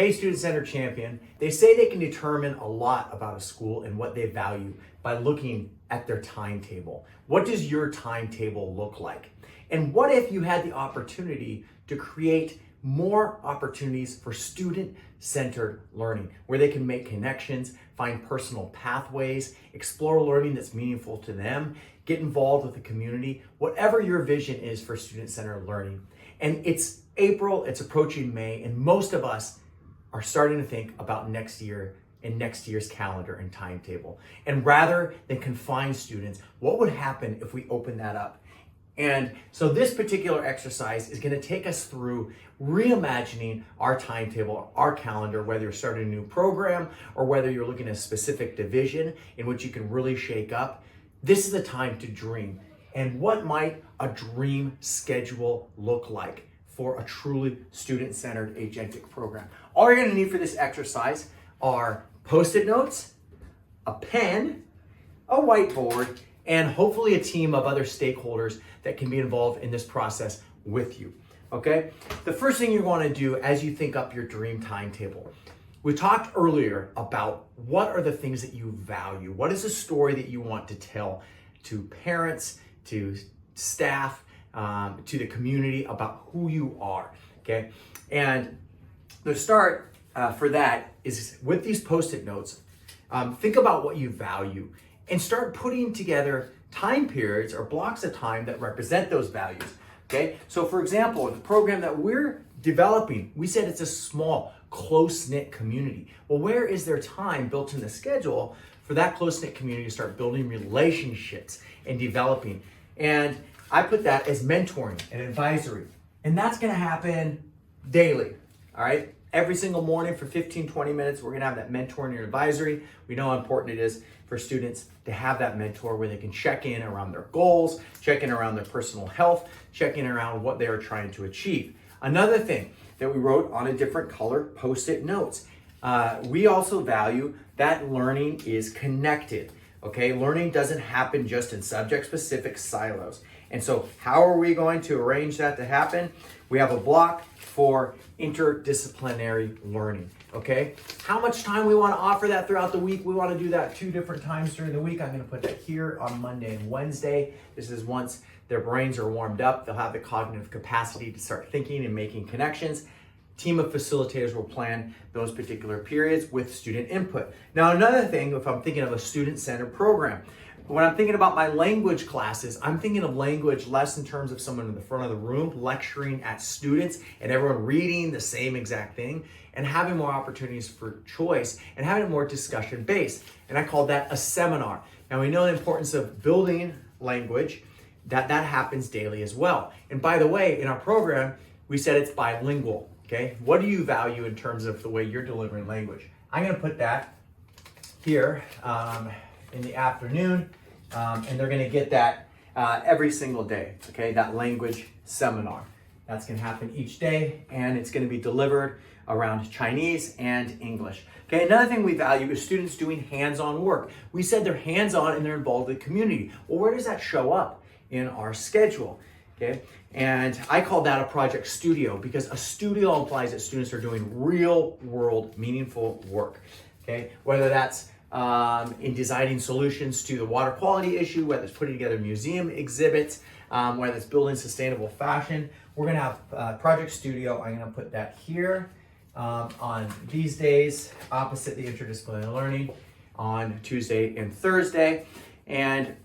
Hey, Student Center Champion. They say they can determine a lot about a school and what they value by looking at their timetable. What does your timetable look like? And what if you had the opportunity to create more opportunities for student-centered learning, where they can make connections, find personal pathways, explore learning that's meaningful to them, get involved with the community, whatever your vision is for student-centered learning. And it's April, it's approaching May, and most of us are starting to think about next year and next year's calendar and timetable. And rather than confine students, what would happen if we open that up? And so this particular exercise is going to take us through reimagining our timetable, our calendar, whether you're starting a new program or whether you're looking at a specific division in which you can really shake up. This is the time to dream. And what might a dream schedule look like for a truly student-centered agentic program? All you're going to need for this exercise are Post-it notes, a pen, a whiteboard, and hopefully a team of other stakeholders that can be involved in this process with you, okay? The first thing you want to do as you think up your dream timetable, we talked earlier about what are the things that you value. What is the story that you want to tell to parents, to staff, to the community about who you are, okay? And the start for that is with these Post-it notes, think about what you value and start putting together time periods or blocks of time that represent those values, okay? So for example, the program that we're developing, we said it's a small, close-knit community. Well, where is there time built in the schedule for that close-knit community to start building relationships and developing? And I put that as mentoring and advisory. And that's gonna happen daily, all right? Every single morning for 15, 20 minutes, we're gonna have that mentoring and advisory. We know how important it is for students to have that mentor where they can check in around their goals, check in around their personal health, check in around what they are trying to achieve. Another thing that we wrote on a different color Post-it notes, we also value that learning is connected, okay? Learning doesn't happen just in subject-specific silos. And so how are we going to arrange that to happen? We have a block for interdisciplinary learning, okay? How much time we want to offer that throughout the week? We want to do that 2 different times during the week. I'm going to put that here on Monday and Wednesday. This is once their brains are warmed up, they'll have the cognitive capacity to start thinking and making connections. Team of facilitators will plan those particular periods with student input. Now, another thing, if I'm thinking of a student-centered program, when I'm thinking about my language classes, I'm thinking of language less in terms of someone in the front of the room lecturing at students and everyone reading the same exact thing and having more opportunities for choice and having it more discussion based. And I call that a seminar. Now we know the importance of building language, that happens daily as well. And by the way, in our program, we said it's bilingual, okay? What do you value in terms of the way you're delivering language? I'm gonna put that here. In the afternoon, and they're gonna get that every single day, okay? That language seminar. That's gonna happen each day, and it's gonna be delivered around Chinese and English. Okay, another thing we value is students doing hands-on work. We said they're hands-on and they're involved in the community. Well, where does that show up in our schedule, okay? And I call that a project studio because a studio implies that students are doing real-world, meaningful work, okay? Whether that's in designing solutions to the water quality issue, whether it's putting together museum exhibits, whether it's building sustainable fashion. We're gonna have Project Studio. I'm gonna put that here on these days, opposite the interdisciplinary learning on Tuesday and Thursday. And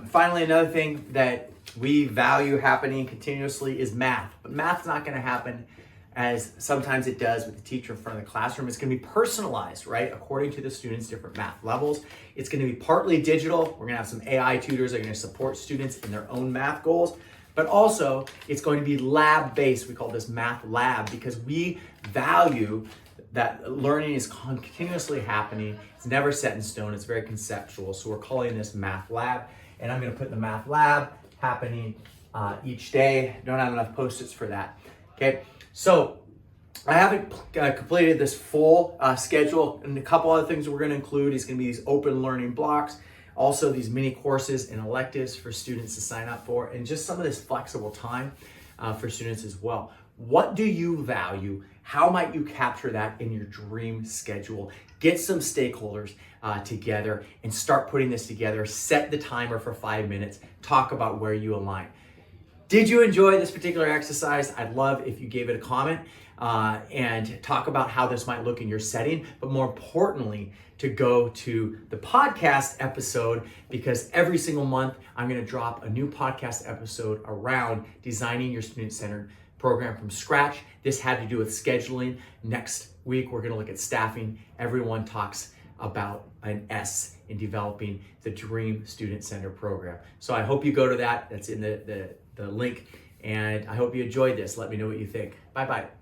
finally, another thing that we value happening continuously is math. But math's not gonna happen as sometimes it does with the teacher in front of the classroom. It's gonna be personalized, right? According to the students' different math levels. It's gonna be partly digital. We're gonna have some AI tutors that are gonna support students in their own math goals, but also it's going to be lab-based. We call this math lab because we value that learning is continuously happening. It's never set in stone. It's very conceptual. So we're calling this math lab, and I'm gonna put the math lab happening each day. Don't have enough Post-its for that, okay? So I haven't completed this full schedule, and a couple other things we're going to include is going to be these open learning blocks, also these mini courses and electives for students to sign up for, and just some of this flexible time. for students as well. What do you value? How might you capture that in your dream schedule? Get some stakeholders together and start putting this together. Set the timer for 5 minutes. Talk about where you align. Did you enjoy this particular exercise? I'd love if you gave it a comment and talk about how this might look in your setting, but more importantly, to go to the podcast episode, because every single month I'm going to drop a new podcast episode around designing your student-centered program from scratch. This had to do with scheduling. Next week, we're going to look at staffing. Everyone talks about an S in developing the dream student-centered program. So I hope you go to that. That's in the link. And I hope you enjoyed this. Let me know what you think. Bye-bye.